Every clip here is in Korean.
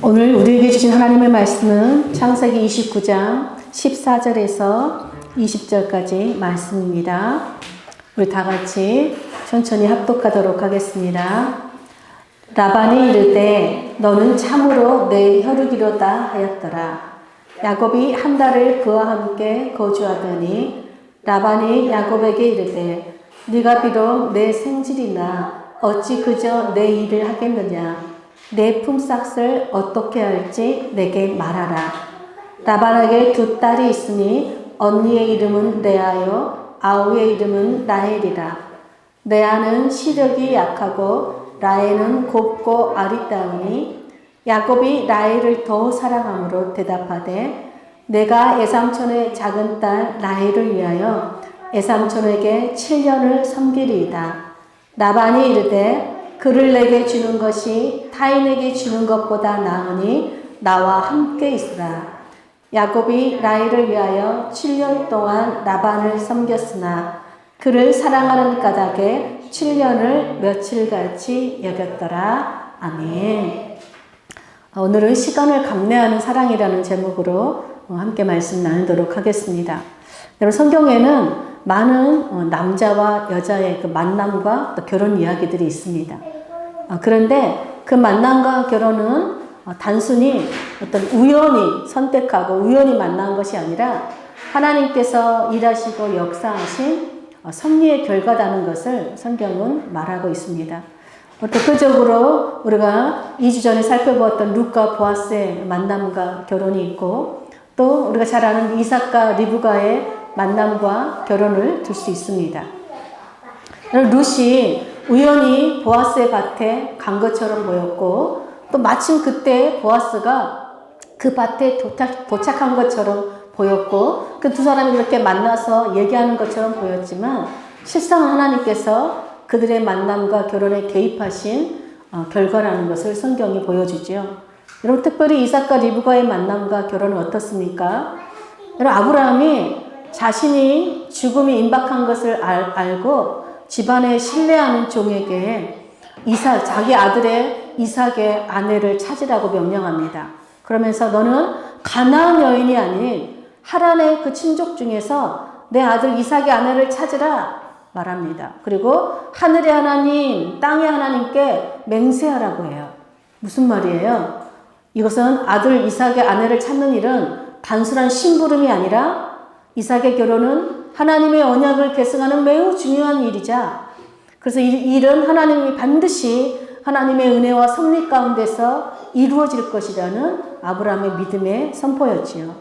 오늘 우리에게 주신 하나님의 말씀은 창세기 29장 14절에서 20절까지 말씀입니다. 우리 다 같이 천천히 합독하도록 하겠습니다. 라반이 이르되 너는 참으로 내 혈육이로다 하였더라. 야곱이 한 달을 그와 함께 거주하더니 라반이 야곱에게 이르되 네가 비록 내 생질이나 어찌 그저 내 일을 하겠느냐. 내 품삯을 어떻게 할지 내게 말하라. 라반에게 두 딸이 있으니 언니의 이름은 레아요 아우의 이름은 라헬이라. 레아는 시력이 약하고 라헬은 곱고 아리따우니 야곱이 라헬을 더 사랑함으로 대답하되 내가 애삼촌의 작은 딸 라헬을 위하여 애삼촌에게 7년을 섬기리이다. 라반이 이르되 그를 내게 주는 것이 타인에게 주는 것보다 나으니 나와 함께 있으라. 야곱이 라헬을 위하여 7년 동안 라반을 섬겼으나 그를 사랑하는 까닭에 7년을 며칠같이 여겼더라. 아멘. 오늘은 시간을 감내하는 사랑이라는 제목으로 함께 말씀 나누도록 하겠습니다. 여러분, 성경에는 많은 남자와 여자의 그 만남과 또 결혼 이야기들이 있습니다. 그런데 그 만남과 결혼은 단순히 어떤 우연히 선택하고 우연히 만난 것이 아니라 하나님께서 일하시고 역사하신 섭리의 결과라는 것을 성경은 말하고 있습니다. 대표적으로 우리가 2주 전에 살펴보았던 룻과 보아스의 만남과 결혼이 있고 또 우리가 잘 아는 이삭과 리브가의 만남과 결혼을 들 수 있습니다. 룻이 우연히 보아스의 밭에 간 것처럼 보였고 또 마침 그때 보아스가 그 밭에 도착한 것처럼 보였고 그 두 사람이 그렇게 만나서 얘기하는 것처럼 보였지만 실상 하나님께서 그들의 만남과 결혼에 개입하신 결과라는 것을 성경이 보여주죠. 여러분, 특별히 이삭과 리브가의 만남과 결혼은 어떻습니까? 여러분, 아브라함이 자신이 죽음이 임박한 것을 알고 집안에 신뢰하는 종에게 자기 아들의 이삭의 아내를 찾으라고 명령합니다. 그러면서 너는 가나안 여인이 아닌 하란의 그 친족 중에서 내 아들 이삭의 아내를 찾으라 말합니다. 그리고 하늘의 하나님, 땅의 하나님께 맹세하라고 해요. 무슨 말이에요? 이것은 아들 이삭의 아내를 찾는 일은 단순한 심부름이 아니라 이삭의 결혼은 하나님의 언약을 계승하는 매우 중요한 일이자 그래서 이 일은 하나님이 반드시 하나님의 은혜와 섭리 가운데서 이루어질 것이라는 아브라함의 믿음의 선포였지요.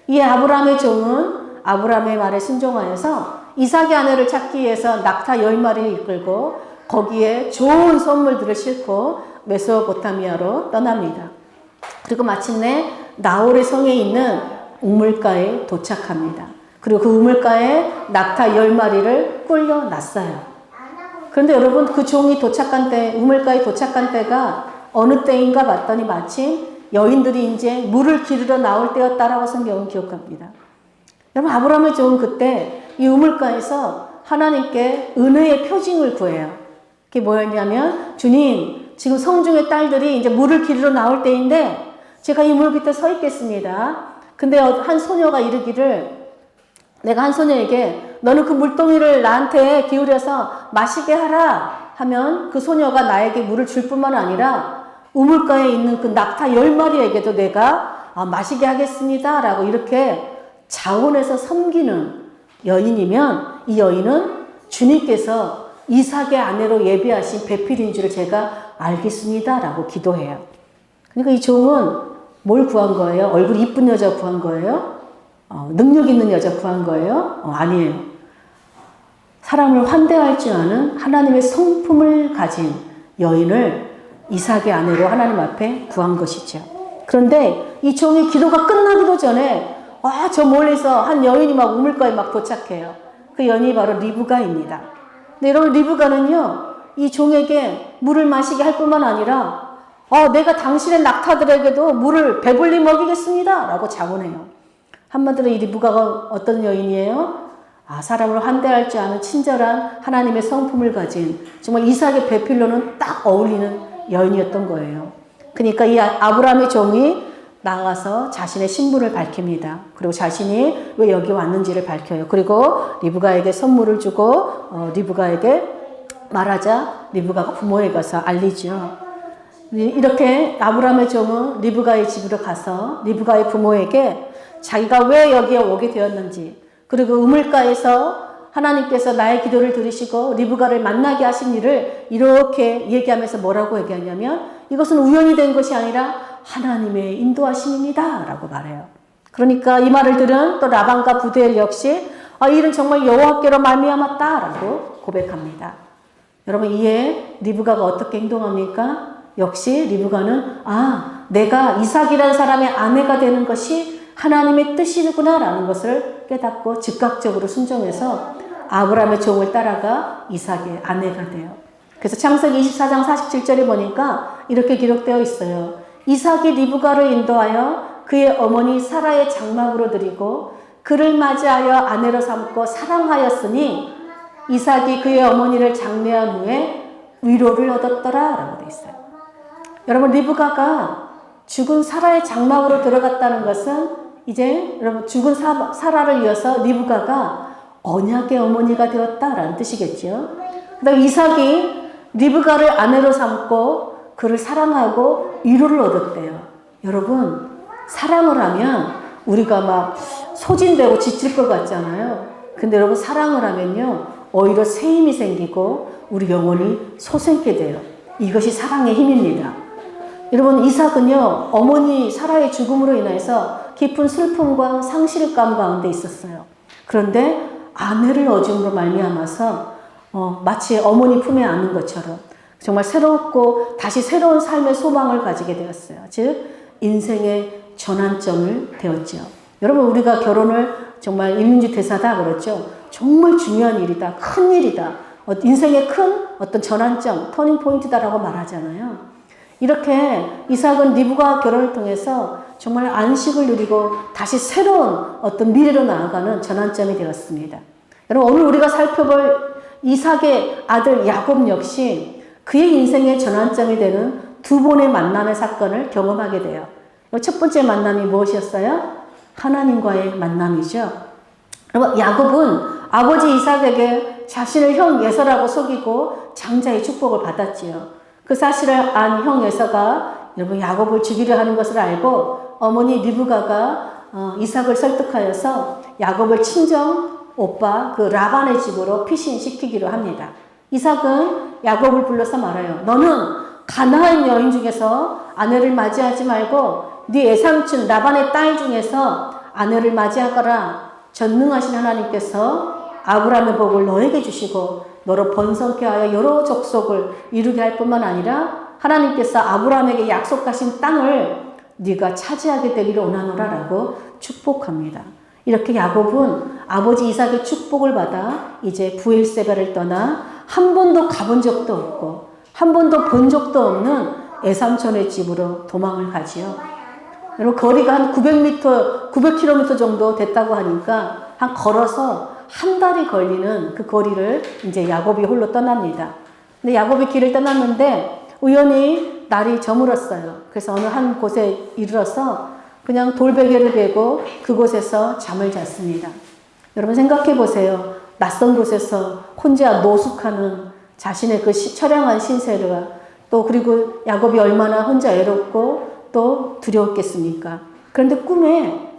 이 아브라함의 종은 아브라함의 말에 순종하여서 이삭의 아내를 찾기 위해서 낙타 10마리를 이끌고 거기에 좋은 선물들을 싣고 메소포타미아로 떠납니다. 그리고 마침내 나홀의 성에 있는 우물가에 도착합니다. 그리고 그 우물가에 낙타 10마리를 꿀려놨어요. 그런데 여러분, 그 종이 우물가에 도착한 때가 어느 때인가 봤더니 마침 여인들이 이제 물을 기르러 나올 때였다라고 성경은 기록합니다. 여러분, 아브라함의 종은 그때 이 우물가에서 하나님께 은혜의 표징을 구해요. 그게 뭐였냐면, 주님, 지금 성중의 딸들이 이제 물을 기르러 나올 때인데 제가 이 물 밑에 서 있겠습니다. 근데 한 소녀가 이르기를 내가 한 소녀에게 너는 그 물동이를 나한테 기울여서 마시게 하라 하면 그 소녀가 나에게 물을 줄 뿐만 아니라 우물가에 있는 그 낙타 10마리에게도 내가 마시게 하겠습니다 라고 이렇게 자원해서 섬기는 여인이면 이 여인은 주님께서 이삭의 아내로 예비하신 배필인 줄을 제가 알겠습니다 라고 기도해요. 그러니까 이 종은 뭘 구한 거예요? 얼굴 이쁜 여자 구한 거예요? 능력 있는 여자 구한 거예요? 아니에요. 사람을 환대할 줄 아는 하나님의 성품을 가진 여인을 이삭의 아내로 하나님 앞에 구한 것이죠. 그런데 이 종의 기도가 끝나기도 전에 저 멀리서 한 여인이 막 우물가에 막 도착해요. 그 여인이 바로 리브가입니다. 근데 여러분, 리브가는요 이 종에게 물을 마시게 할 뿐만 아니라 내가 당신의 낙타들에게도 물을 배불리 먹이겠습니다 라고 자원해요. 한마디로 이 리브가가 어떤 여인이에요? 사람을 환대할 줄 아는 친절한 하나님의 성품을 가진 정말 이삭의 배필로는 딱 어울리는 여인이었던 거예요. 그러니까 이 아브라함의 종이 나가서 자신의 신분을 밝힙니다. 그리고 자신이 왜 여기 왔는지를 밝혀요. 그리고 리브가에게 선물을 주고 리브가에게 말하자 리브가가 부모에 가서 알리죠. 이렇게 아브라함의 종은 리브가의 집으로 가서 리브가의 부모에게 자기가 왜 여기에 오게 되었는지, 그리고 우물가에서 하나님께서 나의 기도를 들으시고 리브가를 만나게 하신 일을 이렇게 얘기하면서 뭐라고 얘기하냐면, 이것은 우연히 된 것이 아니라 하나님의 인도하심입니다 라고 말해요. 그러니까 이 말을 들은 또 라반과 부두엘 역시 이 일은 정말 여호와께로 말미암았다 라고 고백합니다. 여러분, 이에 리브가가 어떻게 행동합니까? 역시 리브가는 내가 이삭이라는 사람의 아내가 되는 것이 하나님의 뜻이구나 라는 것을 깨닫고 즉각적으로 순종해서 아브라함의 종을 따라가 이삭의 아내가 돼요. 그래서 창세기 24장 47절에 보니까 이렇게 기록되어 있어요. 이삭이 리브가를 인도하여 그의 어머니 사라의 장막으로 들이고 그를 맞이하여 아내로 삼고 사랑하였으니 이삭이 그의 어머니를 장례한 후에 위로를 얻었더라 라고 되어 있어요. 여러분, 리브가가 죽은 사라의 장막으로 들어갔다는 것은 이제 여러분 죽은 사라를 이어서 리브가가 언약의 어머니가 되었다라는 뜻이겠죠. 그다음 이삭이 리브가를 아내로 삼고 그를 사랑하고 위로를 얻었대요. 여러분, 사랑을 하면 우리가 막 소진되고 지칠 것 같잖아요. 근데 여러분, 사랑을 하면요 오히려 새 힘이 생기고 우리 영혼이 솟게 돼요. 이것이 사랑의 힘입니다. 여러분, 이삭은요 어머니 사라의 죽음으로 인해서 깊은 슬픔과 상실감 가운데 있었어요. 그런데 아내를 얻음으로 말미암아서 마치 어머니 품에 안는 것처럼 정말 새롭고 다시 새로운 삶의 소망을 가지게 되었어요. 즉 인생의 전환점을 되었죠. 여러분, 우리가 결혼을 정말 일민주 대사다 그렇죠. 정말 중요한 일이다, 큰 일이다, 인생의 큰 어떤 전환점, 터닝 포인트다라고 말하잖아요. 이렇게 이삭은 리브가 결혼을 통해서 정말 안식을 누리고 다시 새로운 어떤 미래로 나아가는 전환점이 되었습니다. 여러분, 오늘 우리가 살펴볼 이삭의 아들 야곱 역시 그의 인생의 전환점이 되는 두 번의 만남의 사건을 경험하게 돼요. 첫 번째 만남이 무엇이었어요? 하나님과의 만남이죠. 여러분, 야곱은 아버지 이삭에게 자신을 형 에서라고 속이고 장자의 축복을 받았지요. 그 사실을 안 형 에서가 여러분 야곱을 죽이려 하는 것을 알고 어머니 리브가가 이삭을 설득하여서 야곱을 친정 오빠 그 라반의 집으로 피신시키기로 합니다. 이삭은 야곱을 불러서 말해요. 너는 가나안 여인 중에서 아내를 맞이하지 말고 네 애삼촌 라반의 딸 중에서 아내를 맞이하거라. 전능하신 하나님께서 아브라함의 복을 너에게 주시고 너로 번성케 하여 여러 족속을 이루게 할 뿐만 아니라 하나님께서 아브라함에게 약속하신 땅을 네가 차지하게 되기를 원하노라라고 축복합니다. 이렇게 야곱은 아버지 이삭의 축복을 받아 이제 부엘세바를 떠나 한 번도 가본 적도 없고 한 번도 본 적도 없는 애삼촌의 집으로 도망을 가지요. 여러분, 거리가 한 900km 정도 됐다고 하니까 한 걸어서 한 달이 걸리는 그 거리를 이제 야곱이 홀로 떠납니다. 근데 야곱이 길을 떠났는데 우연히 날이 저물었어요. 그래서 어느 한 곳에 이르러서 그냥 돌베개를 베고 그곳에서 잠을 잤습니다. 여러분, 생각해 보세요. 낯선 곳에서 혼자 노숙하는 자신의 그 처량한 신세를 또 그리고 야곱이 얼마나 혼자 외롭고 또 두려웠겠습니까? 그런데 꿈에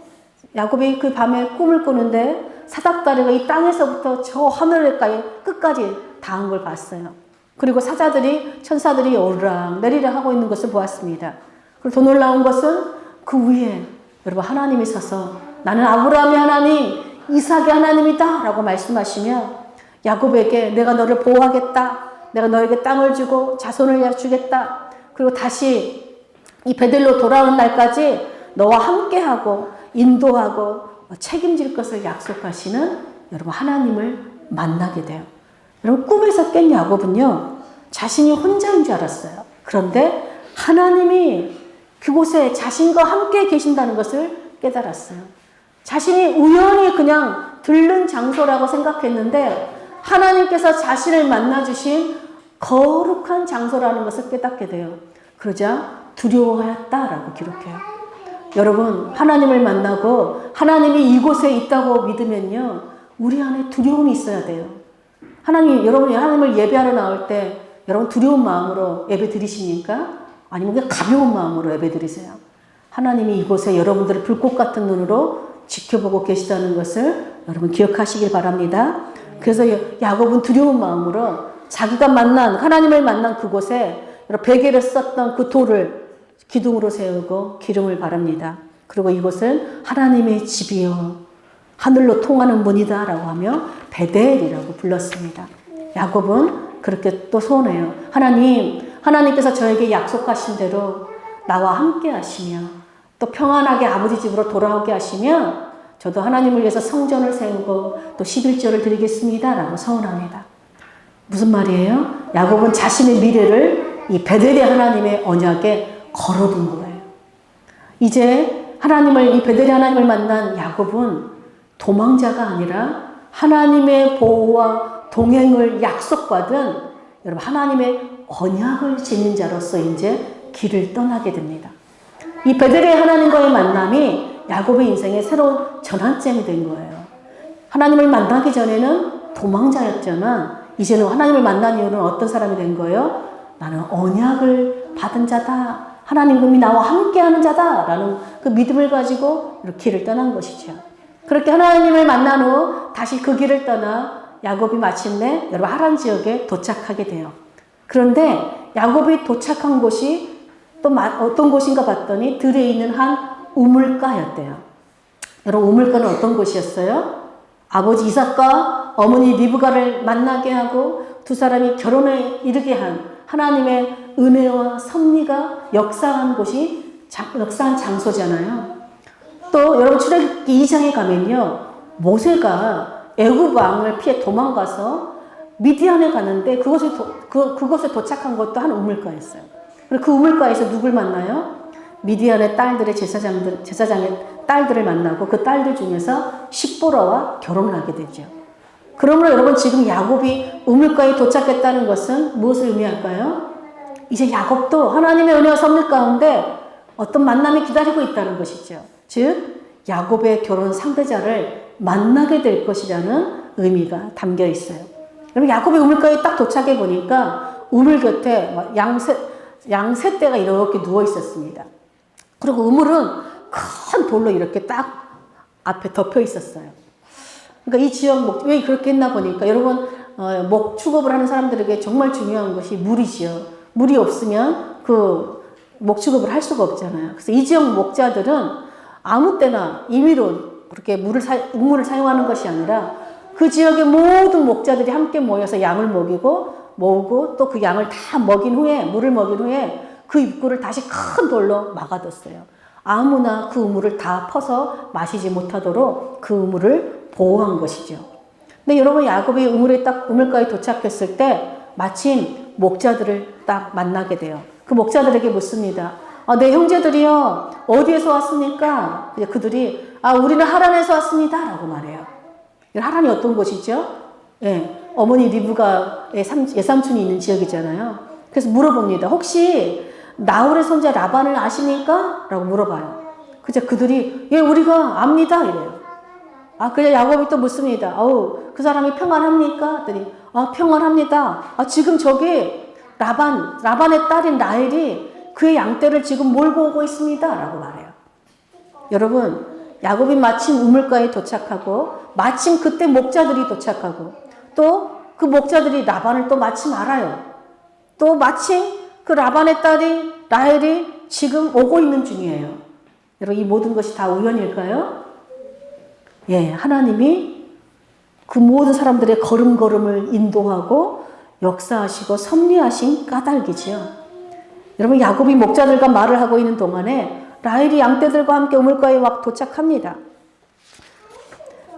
야곱이 그 밤에 꿈을 꾸는데 사닥다리가 이 땅에서부터 저 하늘까지 끝까지 닿은 걸 봤어요. 그리고 천사들이 오르락 내리락 하고 있는 것을 보았습니다. 그리고 더 놀라운 것은 그 위에 여러분 하나님이 서서 나는 아브라함의 하나님, 이삭의 하나님이다 라고 말씀하시며 야곱에게 내가 너를 보호하겠다. 내가 너에게 땅을 주고 자손을 주겠다. 그리고 다시 이 베들로 돌아온 날까지 너와 함께하고 인도하고 책임질 것을 약속하시는 여러분 하나님을 만나게 돼요. 여러분, 꿈에서 깬 야곱은요 자신이 혼자인 줄 알았어요. 그런데 하나님이 그곳에 자신과 함께 계신다는 것을 깨달았어요. 자신이 우연히 그냥 들른 장소라고 생각했는데 하나님께서 자신을 만나주신 거룩한 장소라는 것을 깨닫게 돼요. 그러자 두려워하였다라고 기록해요. 여러분, 하나님을 만나고 하나님이 이곳에 있다고 믿으면요, 우리 안에 두려움이 있어야 돼요. 여러분이 하나님을 예배하러 나올 때 여러분 두려운 마음으로 예배 드리십니까? 아니면 그냥 가벼운 마음으로 예배 드리세요? 하나님이 이곳에 여러분들을 불꽃 같은 눈으로 지켜보고 계시다는 것을 여러분 기억하시길 바랍니다. 그래서 야곱은 두려운 마음으로 자기가 하나님을 만난 그곳에 베개를 썼던 그 돌을 기둥으로 세우고 기름을 바릅니다. 그리고 이곳은 하나님의 집이요, 하늘로 통하는 문이다 라고 하며 베델이라고 불렀습니다. 야곱은 그렇게 또 소원해요. 하나님께서 저에게 약속하신 대로 나와 함께 하시며 또 평안하게 아버지 집으로 돌아오게 하시면 저도 하나님을 위해서 성전을 세우고 또 11조를 드리겠습니다 라고 소원합니다. 무슨 말이에요? 야곱은 자신의 미래를 이 베델의 하나님의 언약에 걸어둔 거예요. 이제 이 베델의 하나님을 만난 야곱은 도망자가 아니라 하나님의 보호와 동행을 약속받은 여러분 하나님의 언약을 지닌 자로서 이제 길을 떠나게 됩니다. 이 베델의 하나님과의 만남이 야곱의 인생의 새로운 전환점이 된 거예요. 하나님을 만나기 전에는 도망자였지만 이제는 하나님을 만난 이후는 어떤 사람이 된 거예요? 나는 언약을 받은 자다. 하나님이 나와 함께하는 자다. 라는 그 믿음을 가지고 이렇게 길을 떠난 것이죠. 그렇게 하나님을 만난 후 다시 그 길을 떠나 야곱이 마침내 여러분 하란 지역에 도착하게 돼요. 그런데 야곱이 도착한 곳이 또 어떤 곳인가 봤더니 들에 있는 한 우물가였대요. 여러분 우물가는 어떤 곳이었어요? 아버지 이삭과 어머니 리브가를 만나게 하고 두 사람이 결혼에 이르게 한 하나님의 은혜와 섭리가 역사한 역사한 장소잖아요. 또 여러분 출애굽기 2장에 가면요, 모세가 애굽 왕을 피해 도망가서 미디안에 가는데 그곳에 도착한 것도 한 우물가였어요. 그리고 그 우물가에서 누굴 만나요? 미디안의 딸들의 제사장의 딸들을 만나고 그 딸들 중에서 십보라와 결혼을 하게 되죠. 그러므로 여러분 지금 야곱이 우물가에 도착했다는 것은 무엇을 의미할까요? 이제 야곱도 하나님의 은혜와 섭리 가운데 어떤 만남이 기다리고 있다는 것이죠. 즉 야곱의 결혼 상대자를 만나게 될 것이라는 의미가 담겨 있어요. 여러분 야곱이 우물가에 딱 도착해 보니까 우물 곁에 양 세 떼가 이렇게 누워 있었습니다. 그리고 우물은 큰 돌로 이렇게 딱 앞에 덮여 있었어요. 그러니까 이 지역 왜 그렇게 했나 보니까 여러분 목 축업을 하는 사람들에게 정말 중요한 것이 물이지요. 물이 없으면 그 목 축업을 할 수가 없잖아요. 그래서 이 지역 목자들은 아무 때나 임의로 그렇게 우물을 사용하는 것이 아니라 그 지역의 모든 목자들이 함께 모여서 양을 모으고 또 그 양을 다 물을 먹인 후에 그 입구를 다시 큰 돌로 막아뒀어요. 아무나 그 우물을 다 퍼서 마시지 못하도록 그 우물을 보호한 것이죠. 근데 여러분 야곱이 우물가에 도착했을 때 마침 목자들을 딱 만나게 돼요. 그 목자들에게 묻습니다. 내 형제들이요, 어디에서 왔습니까? 그들이 우리는 하란에서 왔습니다 라고 말해요. 하란이 어떤 곳이죠? 어머니 리브가의 예삼촌이 있는 지역이잖아요. 그래서 물어봅니다. 혹시 나홀의 손자 라반을 아십니까? 라고 물어봐요. 그들이 우리가 압니다 이래요. 그래 야곱이 또 묻습니다. 그 사람이 평안합니까? 그랬더니 평안합니다. 지금 저기 라반의 딸인 라헬이 그의 양떼를 지금 몰고 오고 있습니다 라고 말해요. 여러분 야곱이 마침 우물가에 도착하고 마침 그때 목자들이 도착하고 또 그 목자들이 라반을 또 마침 알아요. 또 마침 그 라반의 딸이 라헬이 지금 오고 있는 중이에요. 여러분 이 모든 것이 다 우연일까요? 하나님이 그 모든 사람들의 걸음걸음을 인도하고 역사하시고 섭리하신 까닭이지요. 여러분 야곱이 목자들과 말을 하고 있는 동안에 라헬이 양떼들과 함께 우물가에 막 도착합니다.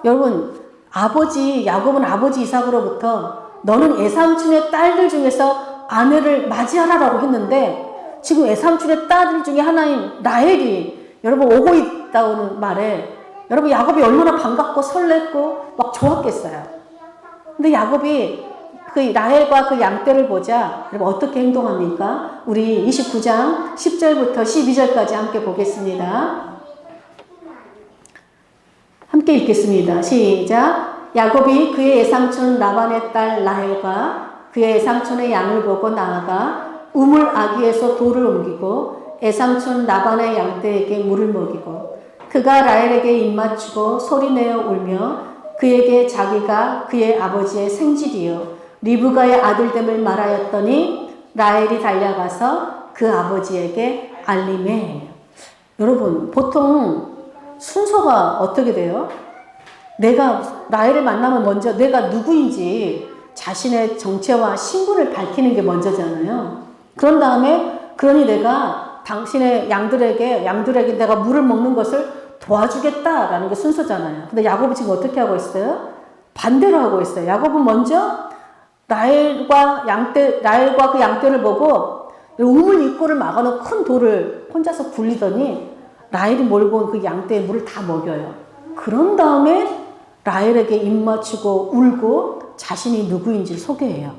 여러분 야곱은 아버지 이삭으로부터 너는 에삼촌의 딸들 중에서 아내를 맞이하라라고 했는데 지금 에삼촌의 딸들 중에 하나인 라헬이 여러분 오고 있다는 말에 여러분 야곱이 얼마나 반갑고 설렜고 막 좋았겠어요. 근데 야곱이 그 라헬과 그 양떼를 보자. 여러분 어떻게 행동합니까? 우리 29장 10절부터 12절까지 함께 보겠습니다. 함께 읽겠습니다. 시작. 야곱이 그의 외삼촌 라반의 딸 라헬과 그의 외삼촌의 양을 보고 나아가 우물 아귀에서 돌을 옮기고 외삼촌 라반의 양떼에게 물을 먹이고 그가 라헬에게 입맞추고 소리내어 울며 그에게 자기가 그의 아버지의 생질이요 리브가의 아들됨을 말하였더니 라헬이 달려가서 그 아버지에게 알림해. 여러분 보통 순서가 어떻게 돼요? 내가 라헬을 만나면 먼저 내가 누구인지 자신의 정체와 신분을 밝히는 게 먼저잖아요. 그런 다음에 그러니 내가 당신의 양들에게 내가 물을 먹는 것을 도와주겠다라는 게 순서잖아요. 근데 야곱은 지금 어떻게 하고 있어요? 반대로 하고 있어요. 야곱은 먼저 라헬과 그 양떼를 보고 우물 입구를 막아놓은 큰 돌을 혼자서 굴리더니 라헬이 몰고 온 그 양떼의 물을 다 먹여요. 그런 다음에 라헬에게 입맞추고 울고 자신이 누구인지 소개해요.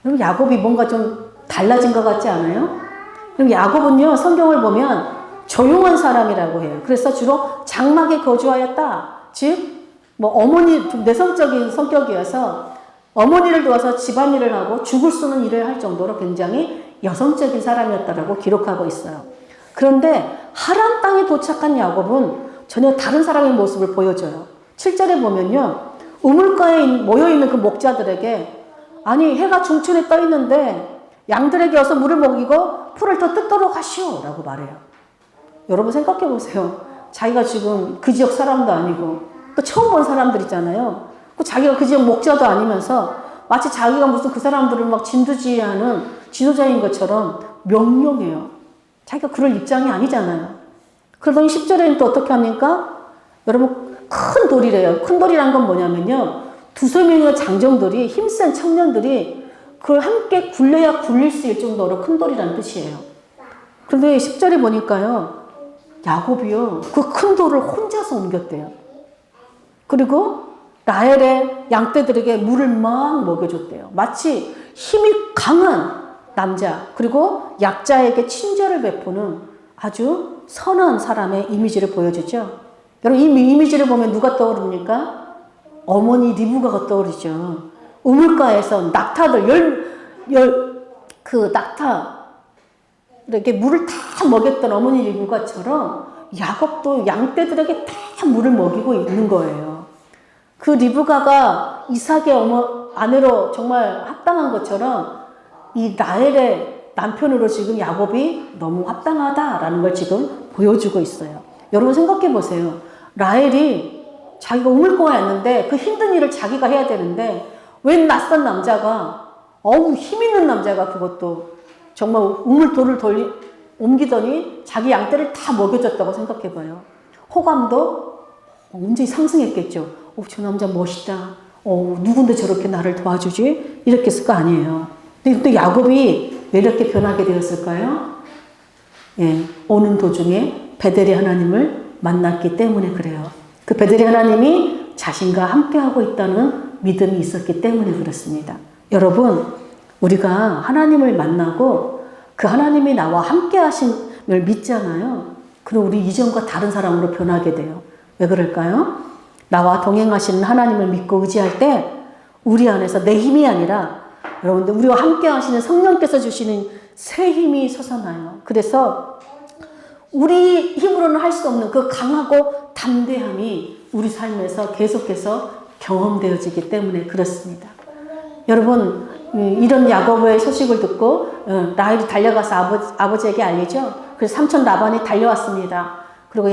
그럼 야곱이 뭔가 좀 달라진 것 같지 않아요? 그럼 야곱은요, 성경을 보면 조용한 사람이라고 해요. 그래서 주로 장막에 거주하였다. 즉, 어머니, 좀 내성적인 성격이어서 어머니를 도와서 집안일을 하고 죽을 쓰는 일을 할 정도로 굉장히 여성적인 사람이었다라고 기록하고 있어요. 그런데 하란 땅에 도착한 야곱은 전혀 다른 사람의 모습을 보여줘요. 7절에 보면요. 우물가에 모여있는 그 목자들에게 아니 해가 중천에 떠 있는데 양들에게 어서 물을 먹이고 풀을 더 뜯도록 하시오 라고 말해요. 여러분 생각해 보세요. 자기가 지금 그 지역 사람도 아니고 또 처음 본 사람들이잖아요. 자기가 그 지역 목자도 아니면서 마치 자기가 무슨 그 사람들을 막 진두지휘하는 지도자인 것처럼 명령해요. 자기가 그럴 입장이 아니잖아요. 그러더니 10절에는 또 어떻게 합니까? 여러분 큰 돌이래요. 큰 돌이란 건 뭐냐면요. 두세 명의 장정들이 힘센 청년들이 그걸 함께 굴려야 굴릴 수 있을 정도로 큰 돌이라는 뜻이에요. 그런데 10절에 보니까요. 야곱이요. 그 큰 돌을 혼자서 옮겼대요. 그리고 라헬의 양떼들에게 물을 막 먹여줬대요. 마치 힘이 강한 남자 그리고 약자에게 친절을 베푸는 아주 선한 사람의 이미지를 보여주죠. 여러분 이 이미지를 보면 누가 떠오릅니까? 어머니 리브가가 떠오르죠. 우물가에서 낙타들 그 낙타에게 물을 다 먹였던 어머니 리브가처럼 야곱도 양떼들에게 다 물을 먹이고 있는 거예요. 그 리브가가 이삭의 아내로 정말 합당한 것처럼 이 라헬의 남편으로 지금 야곱이 너무 합당하다라는 걸 지금 보여주고 있어요. 여러분 생각해 보세요. 라헬이 자기가 우물가에 왔는데 그 힘든 일을 자기가 해야 되는데 웬 낯선 남자가 힘 있는 남자가 그것도 정말 우물돌을 옮기더니 자기 양떼를 다 먹여줬다고 생각해 봐요. 호감도 완전히 상승했겠죠. 저 남자 멋있다. 누군데 저렇게 나를 도와주지? 이렇게 했을 거 아니에요. 근데 야곱이 왜 이렇게 변하게 되었을까요? 예, 오는 도중에 베델의 하나님을 만났기 때문에 그래요. 그 베델의 하나님이 자신과 함께하고 있다는 믿음이 있었기 때문에 그렇습니다. 여러분, 우리가 하나님을 만나고 그 하나님이 나와 함께 하심을 믿잖아요. 그럼 우리 이전과 다른 사람으로 변하게 돼요. 왜 그럴까요? 나와 동행하시는 하나님을 믿고 의지할 때 우리 안에서 내 힘이 아니라 여러분들 우리와 함께 하시는 성령께서 주시는 새 힘이 솟아나요. 그래서 우리 힘으로는 할 수 없는 그 강하고 담대함이 우리 삶에서 계속해서 경험되어지기 때문에 그렇습니다. 여러분 이런 야곱의 소식을 듣고 라헬이 달려가서 아버지에게 알리죠. 그래서 삼촌 라반이 달려왔습니다. 그리고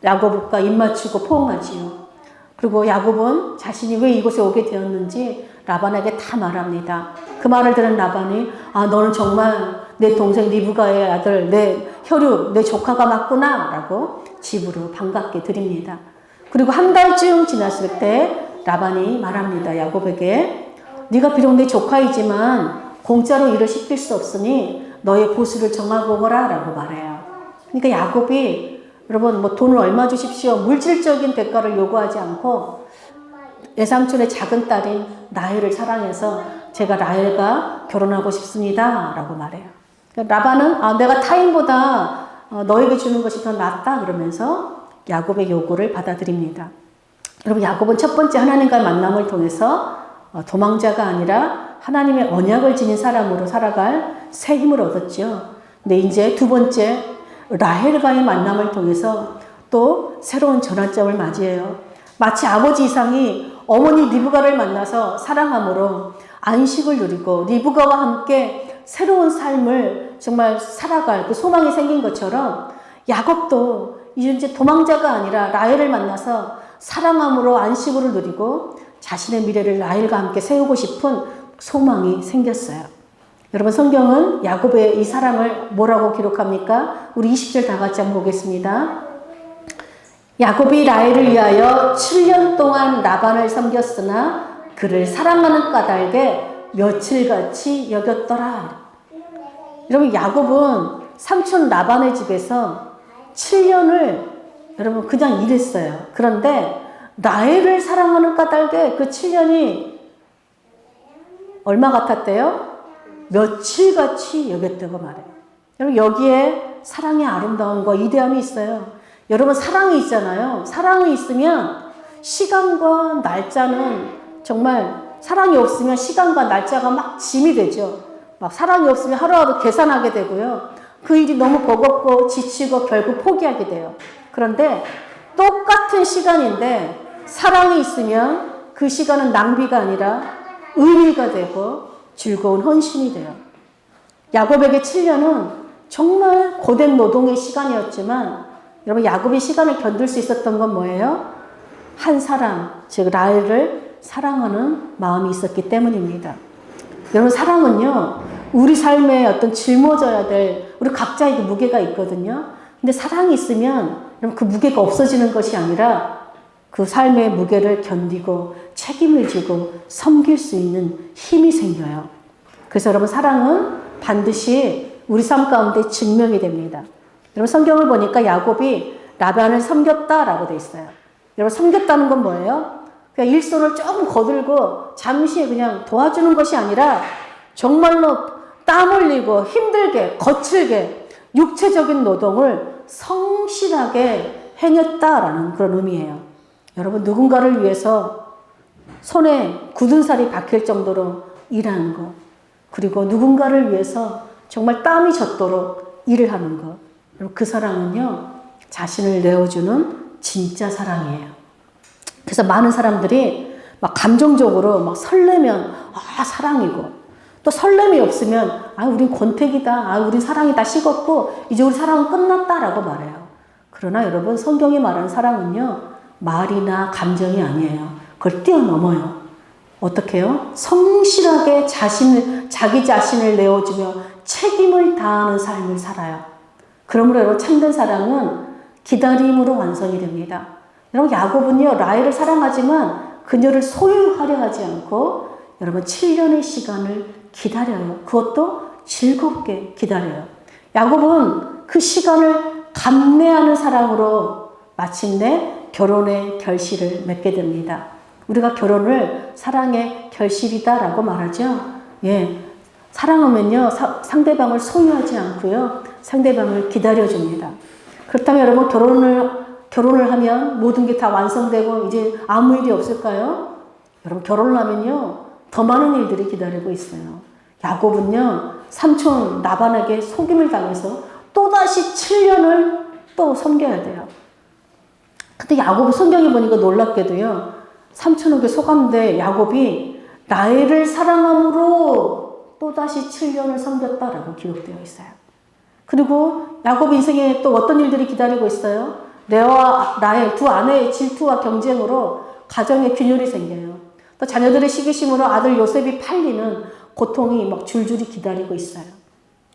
야곱과 입맞추고 포옹하지요. 그리고 야곱은 자신이 왜 이곳에 오게 되었는지 라반에게 다 말합니다. 그 말을 들은 라반이 너는 정말 내 동생 리브가의 아들, 내 혈육, 내 조카가 맞구나 라고 집으로 반갑게 드립니다. 그리고 한 달쯤 지났을 때 라반이 말합니다. 야곱에게 네가 비록 내 조카이지만 공짜로 일을 시킬 수 없으니 너의 보수를 정하고 오거라 라고 말해요. 그러니까 야곱이 여러분 돈을 얼마 주십시오. 물질적인 대가를 요구하지 않고 외삼촌의 작은 딸인 라헬을 사랑해서 제가 라헬과 결혼하고 싶습니다 라고 말해요. 라반은 내가 타인보다 너에게 주는 것이 더 낫다 그러면서 야곱의 요구를 받아들입니다. 여러분, 야곱은 첫 번째 하나님과의 만남을 통해서 도망자가 아니라 하나님의 언약을 지닌 사람으로 살아갈 새 힘을 얻었죠. 근데 이제 두 번째 라헬과의 만남을 통해서 또 새로운 전환점을 맞이해요. 마치 아버지 이삭이 어머니 리브가를 만나서 사랑함으로 안식을 누리고 리브가와 함께 새로운 삶을 정말 살아갈 그 소망이 생긴 것처럼 야곱도 이제 도망자가 아니라 라헬을 만나서 사랑함으로 안식을 누리고 자신의 미래를 라헬과 함께 세우고 싶은 소망이 생겼어요. 여러분, 성경은 야곱의 이 사랑을 뭐라고 기록합니까? 우리 20절 다 같이 한번 보겠습니다. 야곱이 라헬을 위하여 7년 동안 라반을 섬겼으나 그를 사랑하는 까닭에 며칠같이 여겼더라. 여러분, 야곱은 삼촌 라반의 집에서 7년을 여러분 그냥 일했어요. 그런데 라헬을 사랑하는 까닭에 그 7년이 얼마 같았대요? 며칠같이 여겼다고 말해요. 여러분, 여기에 사랑의 아름다움과 이대함이 있어요. 여러분, 사랑이 있잖아요. 사랑이 있으면 시간과 날짜는 정말, 사랑이 없으면 시간과 날짜가 막 짐이 되죠. 막 사랑이 없으면 하루하루 계산하게 되고요. 그 일이 너무 버겁고 지치고 결국 포기하게 돼요. 그런데 똑같은 시간인데 사랑이 있으면 그 시간은 낭비가 아니라 의미가 되고 즐거운 헌신이 돼요. 야곱에게 7년은 정말 고된 노동의 시간이었지만 여러분, 야곱이 시간을 견딜 수 있었던 건 뭐예요? 한 사람, 즉 라헬을 사랑하는 마음이 있었기 때문입니다. 여러분, 사랑은요, 우리 삶에 어떤 짊어져야 될 우리 각자에게 무게가 있거든요. 근데 사랑이 있으면 여러분, 그 무게가 없어지는 것이 아니라 그 삶의 무게를 견디고 책임을 지고 섬길 수 있는 힘이 생겨요. 그래서 여러분, 사랑은 반드시 우리 삶 가운데 증명이 됩니다. 여러분, 성경을 보니까 야곱이 라반을 섬겼다라고 돼 있어요. 여러분, 섬겼다는 건 뭐예요? 그냥 일손을 조금 거들고 잠시 그냥 도와주는 것이 아니라 정말로 땀 흘리고 힘들게 거칠게 육체적인 노동을 성실하게 행했다라는 그런 의미예요. 여러분, 누군가를 위해서 손에 굳은 살이 박힐 정도로 일하는 것, 그리고 누군가를 위해서 정말 땀이 젖도록 일을 하는 것, 그 사랑은요, 자신을 내어주는 진짜 사랑이에요. 그래서 많은 사람들이 막 감정적으로 막 설레면 사랑이고, 또 설렘이 없으면 우린 권태기다, 우린 사랑이 다 식었고 이제 우리 사랑은 끝났다라고 말해요. 그러나 여러분, 성경이 말하는 사랑은요, 말이나 감정이 아니에요. 그걸 뛰어넘어요. 어떻게 해요? 성실하게 자기 자신을 내어주며 책임을 다하는 삶을 살아요. 그러므로 여러분, 참된 사랑은 기다림으로 완성이 됩니다. 여러분, 야곱은요, 라헬을 사랑하지만 그녀를 소유하려 하지 않고 여러분 7년의 시간을 기다려요. 그것도 즐겁게 기다려요. 야곱은 그 시간을 감내하는 사랑으로 마침내 결혼의 결실을 맺게 됩니다. 우리가 결혼을 사랑의 결실이다라고 말하죠. 예, 사랑하면요, 상대방을 소유하지 않고요, 상대방을 기다려줍니다. 그렇다면 여러분, 결혼을 하면 모든 게 다 완성되고 이제 아무 일이 없을까요? 여러분, 결혼을 하면요, 더 많은 일들이 기다리고 있어요. 야곱은요, 삼촌 라반에게 속임을 당해서 또다시 7년을 또 섬겨야 돼요. 근데 야곱은 성경에 보니까 놀랍게도요, 삼촌에게 속았는데 야곱이 라헬을 사랑함으로 또다시 7년을 섬겼다라고 기록되어 있어요. 그리고 야곱 인생에 또 어떤 일들이 기다리고 있어요? 레아와 라헬 두 아내의 질투와 경쟁으로 가정에 균열이 생겨요. 또 자녀들의 시기심으로 아들 요셉이 팔리는 고통이 막 줄줄이 기다리고 있어요.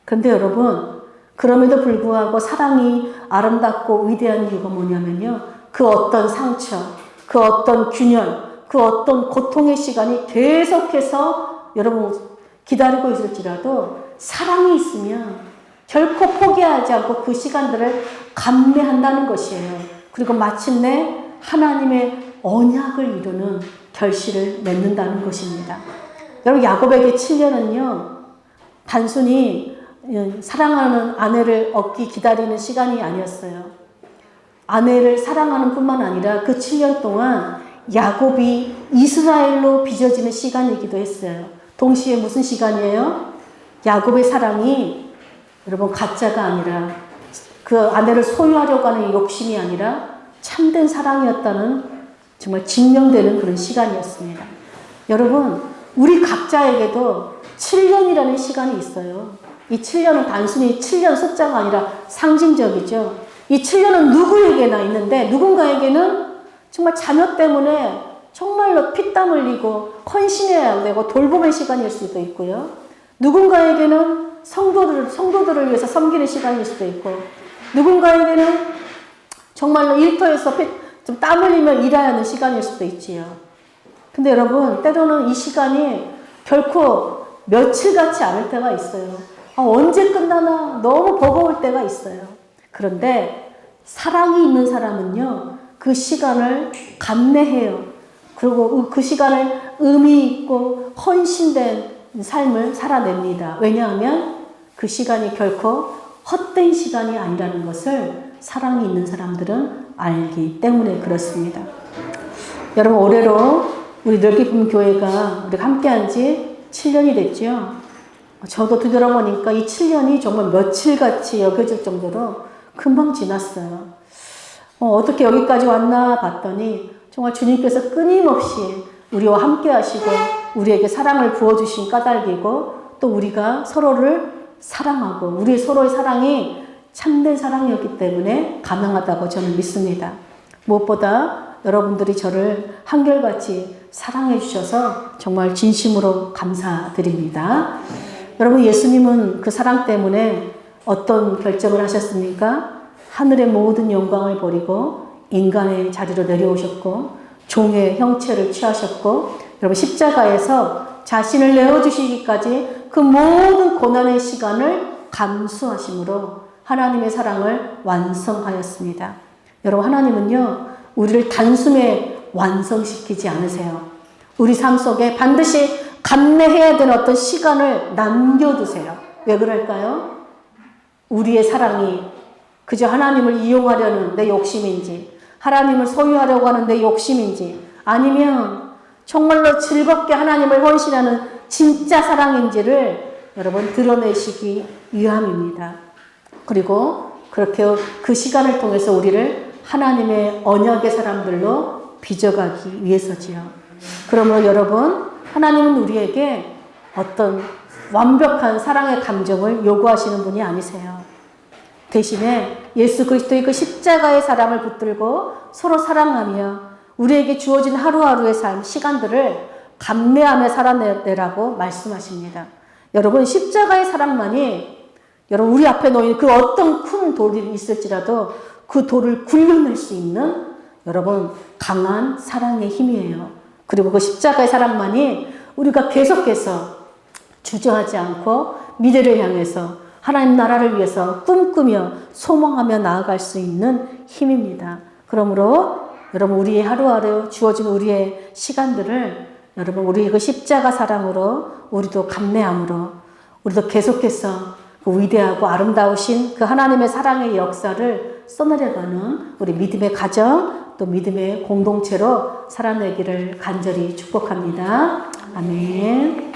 그런데 여러분, 그럼에도 불구하고 사랑이 아름답고 위대한 이유가 뭐냐면요, 그 어떤 상처, 그 어떤 균열, 그 어떤 고통의 시간이 계속해서 여러분 기다리고 있을지라도 사랑이 있으면 결코 포기하지 않고 그 시간들을 감내한다는 것이에요. 그리고 마침내 하나님의 언약을 이루는 결실을 맺는다는 것입니다. 여러분, 야곱에게 7년은요, 단순히 사랑하는 아내를 얻기 기다리는 시간이 아니었어요. 아내를 사랑하는 뿐만 아니라 그 7년 동안 야곱이 이스라엘로 빚어지는 시간이기도 했어요. 동시에 무슨 시간이에요? 야곱의 사랑이 여러분 가짜가 아니라 그 아내를 소유하려고 하는 욕심이 아니라 참된 사랑이었다는 정말 증명되는 그런 시간이었습니다. 여러분, 우리 각자에게도 7년이라는 시간이 있어요. 이 7년은 단순히 7년 숫자가 아니라 상징적이죠. 이 7년은 누구에게나 있는데 누군가에게는 정말 자녀 때문에 정말로 피땀 흘리고 헌신해야 되고 돌봄의 시간일 수도 있고요. 누군가에게는 성도들을 위해서 섬기는 시간일 수도 있고, 누군가에게는 정말로 일터에서 좀 땀 흘리며 일해야 하는 시간일 수도 있지요. 근데 여러분, 때로는 이 시간이 결코 며칠 같지 않을 때가 있어요. 언제 끝나나 너무 버거울 때가 있어요. 그런데 사랑이 있는 사람은요, 그 시간을 감내해요. 그리고 그 시간을 의미 있고 헌신된 삶을 살아냅니다. 왜냐하면 그 시간이 결코 헛된 시간이 아니라는 것을 사랑이 있는 사람들은 알기 때문에 그렇습니다. 여러분, 올해로 우리 넓기품 교회가 우리가 함께한 지 7년이 됐죠. 저도 뒤돌아보니까 이 7년이 정말 며칠같이 여겨질 정도로 금방 지났어요. 어떻게 여기까지 왔나 봤더니 정말 주님께서 끊임없이 우리와 함께 하시고 우리에게 사랑을 부어주신 까닭이고, 또 우리가 서로를 사랑하고 우리 서로의 사랑이 참된 사랑이었기 때문에 가능하다고 저는 믿습니다. 무엇보다 여러분들이 저를 한결같이 사랑해 주셔서 정말 진심으로 감사드립니다. 여러분, 예수님은 그 사랑 때문에 어떤 결정을 하셨습니까? 하늘의 모든 영광을 버리고 인간의 자리로 내려오셨고 종의 형체를 취하셨고, 여러분, 십자가에서 자신을 내어주시기까지 그 모든 고난의 시간을 감수하심으로 하나님의 사랑을 완성하였습니다. 여러분, 하나님은요, 우리를 단숨에 완성시키지 않으세요. 우리 삶 속에 반드시 감내해야 되는 어떤 시간을 남겨두세요. 왜 그럴까요? 우리의 사랑이 그저 하나님을 이용하려는 내 욕심인지, 하나님을 소유하려고 하는 내 욕심인지, 아니면 정말로 즐겁게 하나님을 헌신하는 진짜 사랑인지를 여러분 드러내시기 위함입니다. 그리고 그렇게 그 시간을 통해서 우리를 하나님의 언약의 사람들로 빚어가기 위해서지요. 그러므로 여러분, 하나님은 우리에게 어떤 완벽한 사랑의 감정을 요구하시는 분이 아니세요. 대신에 예수 그리스도의 그 십자가의 사랑을 붙들고 서로 사랑하며 우리에게 주어진 하루하루의 삶, 시간들을 감내하며 살아내라고 말씀하십니다. 여러분, 십자가의 사랑만이 여러분 우리 앞에 놓인 그 어떤 큰 돌이 있을지라도 그 돌을 굴려낼 수 있는 여러분 강한 사랑의 힘이에요. 그리고 그 십자가의 사랑만이 우리가 계속해서 주저하지 않고 미래를 향해서 하나님 나라를 위해서 꿈꾸며 소망하며 나아갈 수 있는 힘입니다. 그러므로 여러분, 우리의 하루하루 주어진 우리의 시간들을 여러분 우리 그 십자가 사랑으로 우리도 감내함으로 우리도 계속해서 그 위대하고 아름다우신 그 하나님의 사랑의 역사를 써내려가는 우리 믿음의 가정, 또 믿음의 공동체로 살아내기를 간절히 축복합니다. 아멘.